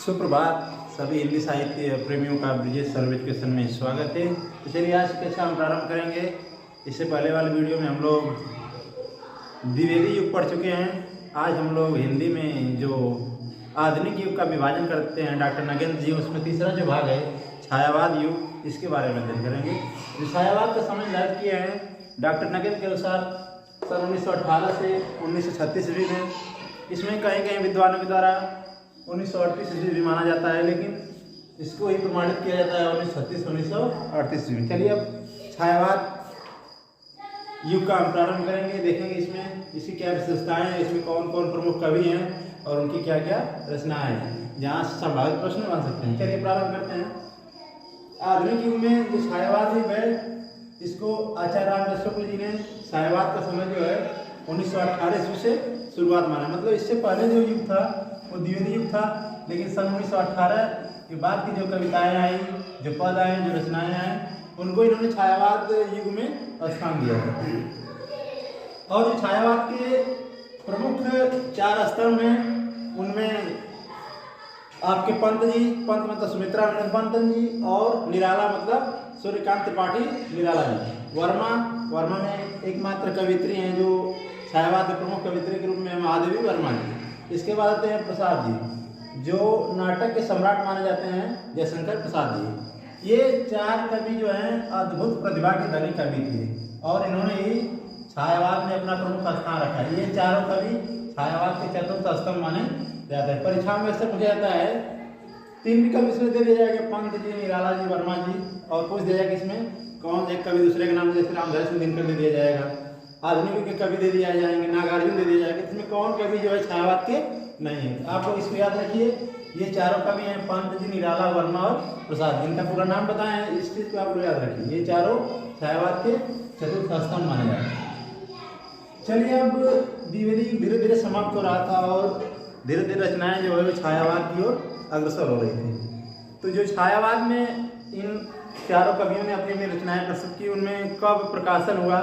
सुप्रभात। सभी हिंदी साहित्य प्रेमियों का ब्रिजेश सर्व एजुकेशन में स्वागत है। तो चलिए आज की कक्षा हम प्रारंभ करेंगे। इससे पहले वाले वीडियो में हम लोग द्विवेदी युग पढ़ चुके हैं। आज हम लोग हिंदी में जो आधुनिक युग का विभाजन करते हैं डॉक्टर नगेंद्र जी, उसमें तीसरा जो भाग है छायावाद युग, इसके बारे में अध्ययन करेंगे। जो छायावाद का समय निर्धारित किया है डॉक्टर नगेंद्र के अनुसार सन 1918 से 1936 ईस्वी में। इसमें कहीं कहीं विद्वानों के द्वारा 1938 ईस्वी भी माना जाता है, लेकिन इसको ही प्रमाणित किया जाता है 1938 ईस्वी में। चलिए अब छायावाद युग का हम प्रारंभ करेंगे, देखेंगे इसमें इसकी क्या विशेषताएं हैं, इसमें कौन कौन प्रमुख कवि हैं और उनकी क्या क्या रचनाएं हैं, जहाँ संभावित प्रश्न बन सकते हैं। चलिए प्रारंभ करते हैं। आधुनिक युग में जो छायावाद युग है, इसको आचार्य रामदास शुक्ल जी ने छायावाद का समय जो है 1918 ईस्वी से शुरुआत माना। मतलब इससे पहले जो युग था वो द्विवेदी युग था, लेकिन सन 1918 के बाद की जो कविताएं आई, जो पद आए, जो रचनाएं आए, उनको इन्होंने छायावाद युग में स्थान दिया है। और जो छायावाद के प्रमुख 4 स्तंभ हैं, उनमें आपके पंत जी, पंत मतलब सुमित्रा नंदन पंत जी, और निराला मतलब सूर्यकांत त्रिपाठी निराला जी। वर्मा में एकमात्र कवित्री हैं जो छायावाद के प्रमुख कवित्री के रूप में महादेवी वर्मा जी। इसके बाद आते हैं प्रसाद जी, जो नाटक के सम्राट माने जाते हैं जयशंकर प्रसाद जी। ये 4 कवि जो हैं अद्भुत प्रतिभा के धनी कवि थे और इन्होंने ही छायावाद में अपना प्रमुख स्थान रखा है। ये चारों कवि छायावाद के चतुर्थ स्तंभ माने जाते हैं। परीक्षा में ऐसे पूछा जाता है, 3 विकल्प इसमें दे दिया जाएगा, पंत जी, निराला जी, वर्मा जी, और पूछ दिया जाएगा इसमें कौन एक कवि दूसरे के नाम, जैसे रामधारी सिंह दिनकर दे दिया जाएगा, आधुनिक के कवि दे दिया जाएंगे, नागार्जुन दे दिया जाएगा। इसमें कौन कवि जो है छायावाद के नहीं है। आप लोग इसको याद रखिए, ये चारों कवि हैं पंत जी, निराला, वर्मा और प्रसाद। इनका पूरा नाम बताएं, इस चीज को आप लोग याद रखिए। ये चारों छायावाद के चतुर्थ स्तंभ माने जाते हैं। चलिए अब द्विवेदी धीरे धीरे समाप्त हो रहा था और धीरे धीरे रचनाएं जो है छायावाद की ओर अग्रसर हो रही थी। तो जो छायावाद में इन चारों कवियों ने अपनी अपनी रचनाएं प्रस्तुत की, उनमें कब प्रकाशन हुआ,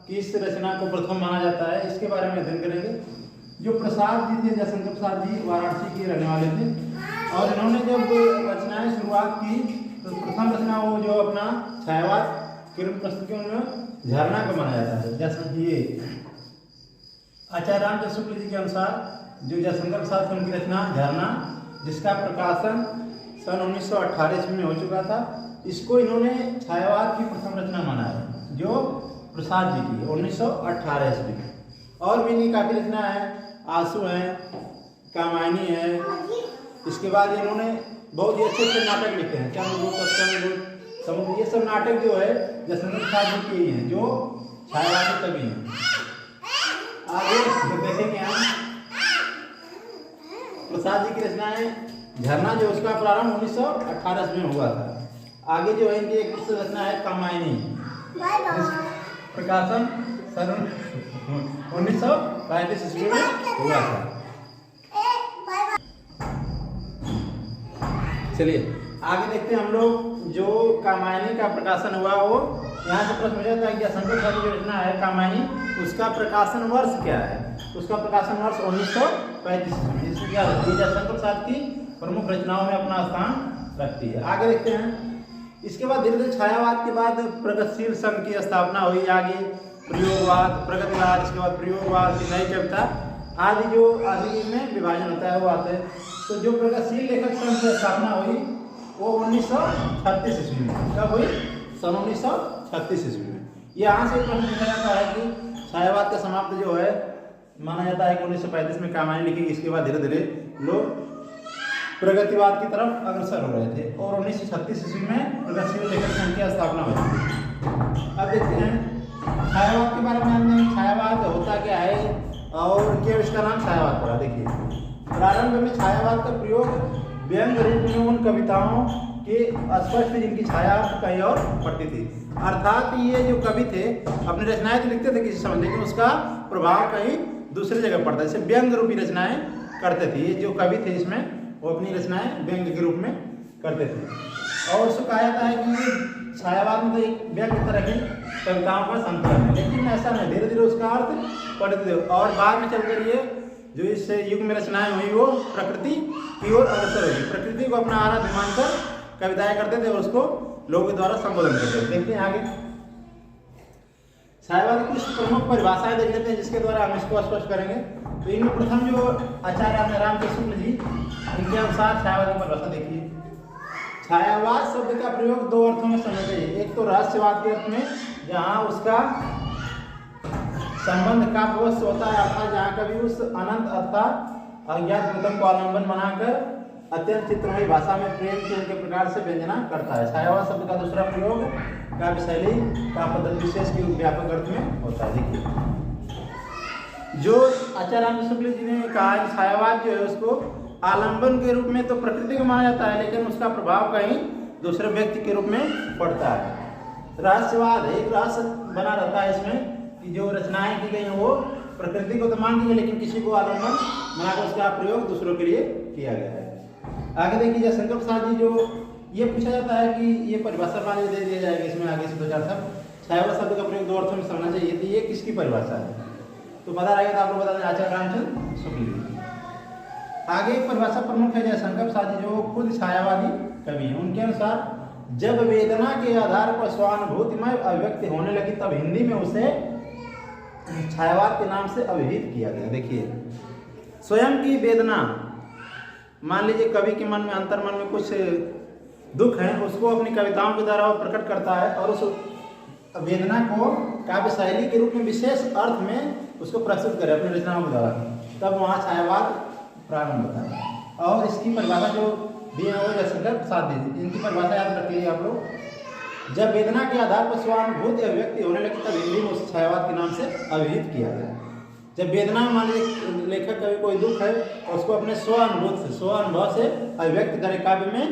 किस रचना को प्रथम माना जाता है, इसके बारे में अध्ययन करेंगे। जो प्रसाद जी थे, जयशंकर प्रसाद जी वाराणसी के रहने वाले थे और इन्होंने जब रचनाएं शुरुआत की तो प्रथम रचना वो जो अपना छायावाद के रूप प्रस्तुत की, उनमें झरना को माना जाता है। जैसे ये आचार्य रामदास शुक्ल जी के अनुसार जो जयशंकर प्रसाद की उनकी रचना झरना, जिसका प्रकाशन सन 1918 ईस्वी में हो चुका था, इसको इन्होंने छायावाद की प्रथम रचना माना है, जो प्रसाद जी की 1918 ईस्वी में। और भी इनकी काफ़ी रचना है, आंसू हैं, कामायनी है। इसके बाद इन्होंने बहुत ही अच्छे नाटक लिखे हैं, समुद्र, ये सब नाटक जो है जयशंकर प्रसाद जी के ही हैं, जो छायावादी कवि हैं। आगे देखेंगे हम प्रसाद जी की रचनाएं झरना, जो उसका प्रारंभ 1918 में हुआ था। आगे जो है इनकी एक रचना है कामायनी, प्रकाशन सन 1935 ईस्वी में हुआ था। चलिए आगे देखते हैं हम लोग। जो कामायनी का प्रकाशन हुआ वो यहाँ से प्रश्न हो जाता है कि जयशंकर प्रसाद की रचना है कामायनी, उसका प्रकाशन वर्ष क्या है। उसका प्रकाशन वर्ष 1935 ईस्वी में। इसमें क्या होती है, जयशंकर प्रसाद की प्रमुख रचनाओं में अपना स्थान रखती है। आगे देखते हैं। इसके बाद धीरे धीरे छायावाद के बाद प्रगतिशील संघ की स्थापना हुई। आगे प्रयोगवाद, प्रगतिवाद, इसके बाद प्रयोगवाद की नई कविता आदि जो आदि में विभाजन होता है वो आते हैं। तो जो प्रगतिशील लेखक संघ की स्थापना हुई वो 1936 ईस्वी में। कब हुई, सन 1936 ईस्वी में। यहाँ से प्रश्न पूछा जाता है कि छायावाद का समाप्त जो है माना जाता है कि 1935 में कामायनी लिखी। इसके बाद धीरे धीरे लोग प्रगतिवाद की तरफ अग्रसर हो रहे थे और 1936 ईस्वी में प्रगतिशील लेखक संघ की स्थापना हुई थी। अब देखते हैं छायावाद के बारे में। छायावाद होता क्या है और क्यों इसका नाम छायावाद पड़ा। देखिए, प्रारंभ में छायावाद का प्रयोग व्यंग रूप में उन कविताओं के अस्पष्ट जिनकी छाया कहीं और पड़ती थी। अर्थात ये जो कवि थे अपनी रचनाएं तो लिखते थे किसी समय, लेकिन उसका प्रभाव कहीं दूसरी जगह पड़ता है। जैसे व्यंग रूपी रचनाएं करते थे। ये जो कवि थे इसमें वो अपनी रचनाएं व्यंग के रूप में करते थे। और उसको कहा जाता है कि छायावाद में तो एक व्यंग तरह की कविताओं का संकलन है, लेकिन ऐसा नहीं, धीरे धीरे उसका अर्थ पढ़ते थे और बाद में चलकर ये जो इस युग में रचनाएं हुई वो प्रकृति की ओर अग्रसर होगी। प्रकृति को अपना आराध्य मानकर कविताएं करते थे और उसको लोगों के द्वारा संबोधन करते थे। देखते हैं आगे छायावाद की कुछ प्रमुख परिभाषाएं देख लेते हैं जिसके द्वारा हम इसको स्पष्ट करेंगे। तो इनमें प्रथम जो आचार्य रामचंद्र शुक्ल जी, इनके अनुसार छायावाद की परिभाषा देखिए। छायावाद शब्द का प्रयोग दो अर्थों में समझना चाहिए। एक तो रहस्यवाद के अर्थ में, जहाँ उसका संबंध काव्यवश होता है, अर्थात जहाँ कभी उस अनंत अर्थात अज्ञात भूतम को आलम्बन बनाकर अत्यंत चित्रमयी भाषा में प्रेम के उनके प्रकार से व्यंजना करता है। छायावाद शब्द का दूसरा प्रयोग काव्य शैली का पद्धति विशेष के व्यापक अर्थ में होता है। देखिए जो आचार्य रामचंद्र शुक्ल जी ने कहा कि छायावाद जो है उसको आलंबन के रूप में तो प्रकृति को माना जाता है, लेकिन उसका प्रभाव कहीं दूसरे व्यक्ति के रूप में पड़ता है। रहस्यवाद एक रहस्य बना रहता है इसमें कि जो रचनाएं की गई हैं वो प्रकृति को तो मान दी है, लेकिन किसी को आलंबन बनाकर उसका प्रयोग दूसरों के लिए किया गया है। आगे देखिए शंकर प्रसाद जी, जो ये पूछा जाता है कि ये परिभाषा मान दे दिया जाएगा इसमें आगे से 2-4 शब्द। छायावाद शब्द का प्रयोग दो अर्थों में समझना चाहिए, तो ये किसकी परिभाषा है तो पता रहेगा, तो आप लोग बता दें आचार्य रामचंद्र शुक्ल जी। आगे एक परिभाषा प्रमुख है जयशंकर प्रसाद जी, जो खुद छायावादी कवि हैं। उनके अनुसार जब वेदना के आधार पर स्वानुभूतिमय अभिव्यक्ति होने लगी तब हिंदी में उसे छायावाद के नाम से अभिहित किया गया। देखिए स्वयं की वेदना, मान लीजिए कवि के मन में अंतर्मन में कुछ दुख है, उसको अपनी कविताओं के द्वारा वो प्रकट करता है और उस वेदना को काव्य शैली के रूप में विशेष अर्थ में उसको प्रस्तुत करे अपनी रचनाओं के द्वारा, तब वहाँ छायावाद प्रारंभ होता है। और इसकी परिभाषा जो दी है वो जयशंकर प्रसाद दी। इनकी परिभाषा याद रखिए आप लोग। जब वेदना के आधार पर स्वानुभूति अभिव्यक्ति होने लगी तब हिंदी में उस छायावाद के नाम से अभिहित किया गया। जब वेदना मान लीजिए लेखक कभी कोई दुख है और उसको अपने स्वानुभव से अभिव्यक्त करे काव्य में,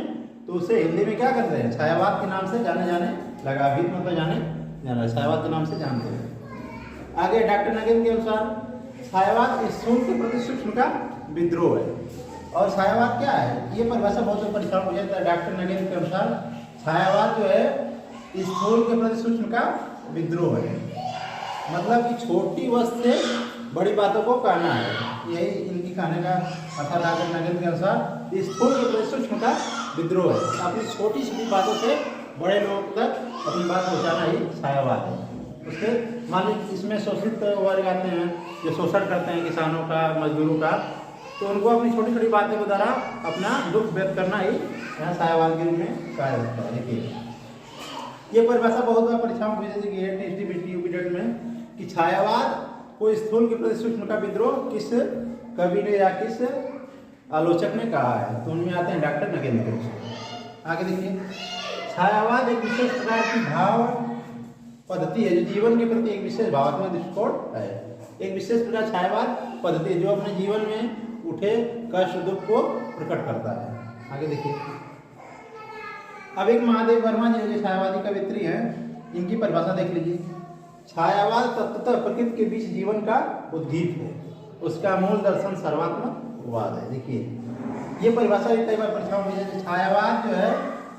तो उसे हिंदी में क्या करते हैं, छायावाद के नाम से जाने लगा। अभिहित मतलब जाना छायावाद के नाम से जानते हैं। आगे डॉक्टर नगेंद्र के अनुसार छायावाद स्थूल के प्रति सूक्ष्म का विद्रोह है। और छायावाद क्या है, ये परिभाषा बहुत परीक्षण हो जाता है। डॉक्टर नगेंद्र के अनुसार छायावाद जो है स्थूल के प्रति सूक्ष्म का विद्रोह है, मतलब कि छोटी वस्तु से बड़ी बातों को कहना है, यही इनकी कहने का अर्थात डॉक्टर नगेंद्र के अनुसार स्थूल के प्रति सूक्ष्म का विद्रोह है। अपनी छोटी छोटी बातों से बड़े लोगों तक अपनी बात पहुँचाना ही छायावाद है। उसके मान लीजिए इसमें शोषित वर्ग आते हैं जो शोषण करते हैं किसानों का, मजदूरों का, तो उनको अपनी छोटी छोटी बातों के द्वारा अपना दुख व्यक्त करना ही यहाँ छायावाद के रूप में कहा जाता है। देखिए ये परिभाषा बहुत बार परीक्षाओं में पूछी गई है टीएसटी यूपीटेट में कि छायावाद को स्थूल के प्रति सूक्ष्म का विद्रोह किस कवि ने या किस आलोचक ने कहा है, तो उनमें आते हैं डॉक्टर नगेंद्र। आगे देखिए छायावाद एक विशेष प्रकार की भाव पद्धति है जो जीवन के प्रति एक विशेष भावात्मक दृष्टिकोण है। एक विशेष प्रकार छायावाद पद्धति जो अपने जीवन में उठे कष्ट दुख को प्रकट करता है। आगे देखिए अब एक महादेव वर्मा जी जो छायावादी कवित्री हैं, इनकी परिभाषा देख लीजिए। छायावाद तत्वतः प्रकृति के बीच जीवन का उद्गीत है, उसका मूल दर्शन सर्वात्मकवाद है। देखिए ये परिभाषा भी कई बार परीक्षाओं में छायावाद जो है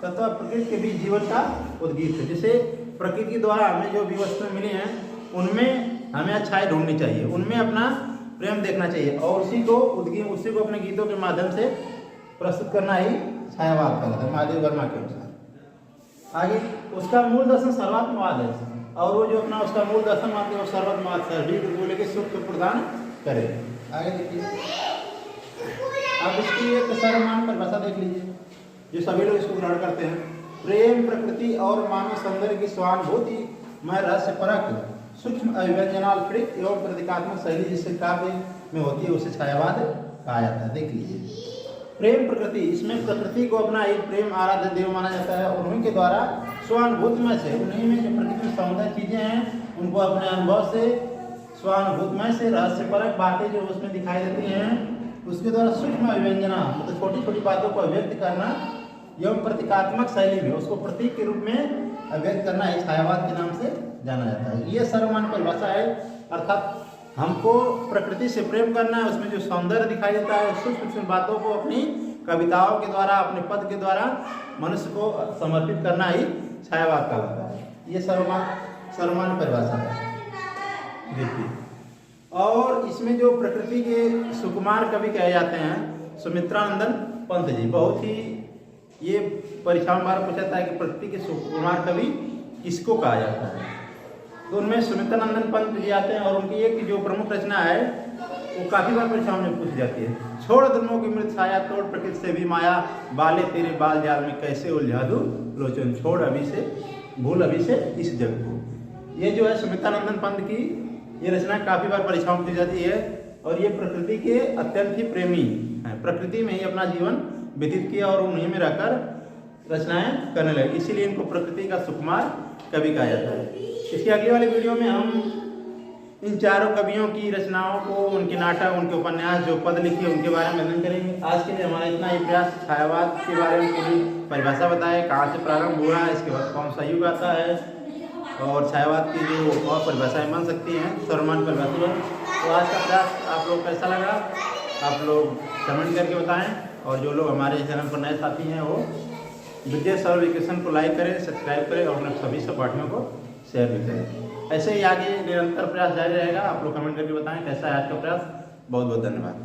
तत्व प्रकृति के बीच जीवन का उद्गीत है। जैसे प्रकृति द्वारा हमें जो भी वस्तुएं मिली हैं उनमें हमें अच्छाई ढूंढनी चाहिए, उनमें अपना प्रेम देखना चाहिए और उसी को अपने गीतों के माध्यम से प्रस्तुत करना ही छायावाद कहलाता है महादेव वर्मा के अनुसार। आगे उसका मूल दर्शन सर्वात्मवाद है और वो जो अपना उसका मूल दर्शन मानते हैं वो सर्वात्मवाद सभी को बोले के सुख को प्रदान करे। आगे देखिए अब इसकी एक सर्वमान्य परिभाषा देख लीजिए जो सभी लोग इसको ग्रहण करते हैं। प्रेम प्रकृति और मानव सौंदर्य की स्वानुभूति में रहस्य परक सूक्ष्म अभिव्यंजनात्मक एवं प्रतीकात्मक शैली जिससे काव्य में होती है उसे छायावाद कहा जाता है। देख लीजिए प्रेम प्रकृति, इसमें प्रकृति को अपना एक प्रेम आराध्य देव माना जाता है और उन्हीं के द्वारा स्वानुभूतिमय से उन्हीं में जो प्रकृति में सौंदर्य चीजें हैं उनको अपने अनुभव से स्वानुभूतिमय से रहस्यपरक बातें जो उसमें दिखाई देती हैं उसके द्वारा सूक्ष्म अभिव्यंजना मतलब छोटी छोटी बातों को अभिव्यक्त करना एवं प्रतीकात्मक शैली में उसको प्रतीक के रूप में अभिव्यक्त करना ही छायावाद के नाम से जाना जाता है। ये सर्वमान्य परिभाषा है, अर्थात हमको प्रकृति से प्रेम करना है, उसमें जो सौंदर्य दिखाई देता है सूक्ष्म सूक्ष्म बातों को अपनी कविताओं के द्वारा अपने पद के द्वारा मनुष्य को समर्पित करना ही छायावाद कहलाता है। ये सर्वमान्य परिभाषा है। देखिए और इसमें जो प्रकृति के सुकुमार कवि कहे जाते हैं सुमित्रानंदन पंत जी। बहुत ही ये परीक्षा में बार पूछा जाता है कि प्रकृति के सुकुमार कवि किसको कहा जाता है, तो उनमें सुमित्रानंदन पंत जी आते हैं। और उनकी एक जो प्रमुख रचना है वो काफी बार परीक्षाओं में पूछी जाती है। छोड़ दुर्मों की मृत छाया, तोड़ प्रकृति से भी माया, बाले तेरे बाल जाल में कैसे उलझा दूं लोचन, छोड़ अभी से भूल अभी से इस जग को। ये जो है सुमित्रानंदन पंत की ये रचना काफी बार परीक्षाओं में दी जाती है। और ये प्रकृति के अत्यंत ही प्रेमी हैं, प्रकृति में ही अपना जीवन व्यतीत किया और उन्हीं में रहकर रचनाएं करने लगे, इसीलिए इनको प्रकृति का सुकुमार कवि कहा जाता है। इसकी अगली वाली वीडियो में हम इन चारों कवियों की रचनाओं को, उनके नाटक, उनके उपन्यास, जो पद लिखे उनके बारे में वर्णन करेंगे। आज के लिए हमारा इतना ही प्रयास। छायावाद के बारे में पूरी परिभाषा बताए, कहाँ से प्रारंभ हुआ है, इसके बाद कौन सा युग आता है और छायावाद की जो और परिभाषाएं बन सकती हैं, सर्वमान्य परिभाषा है। तो आज का प्रयास आप लोग कैसा लगा आप लोग कमेंट करके बताएं। और जो लोग हमारे चैनल पर नए साथी हैं वो ब्रिजेश सर्व एजुकेशन को लाइक करें, सब्सक्राइब करें और अपने सभी सहपाठियों को शेयर भी करें। ऐसे ही आगे निरंतर प्रयास जारी रहेगा। आप लोग कमेंट करके बताएं कैसा है आज का प्रयास। बहुत बहुत धन्यवाद।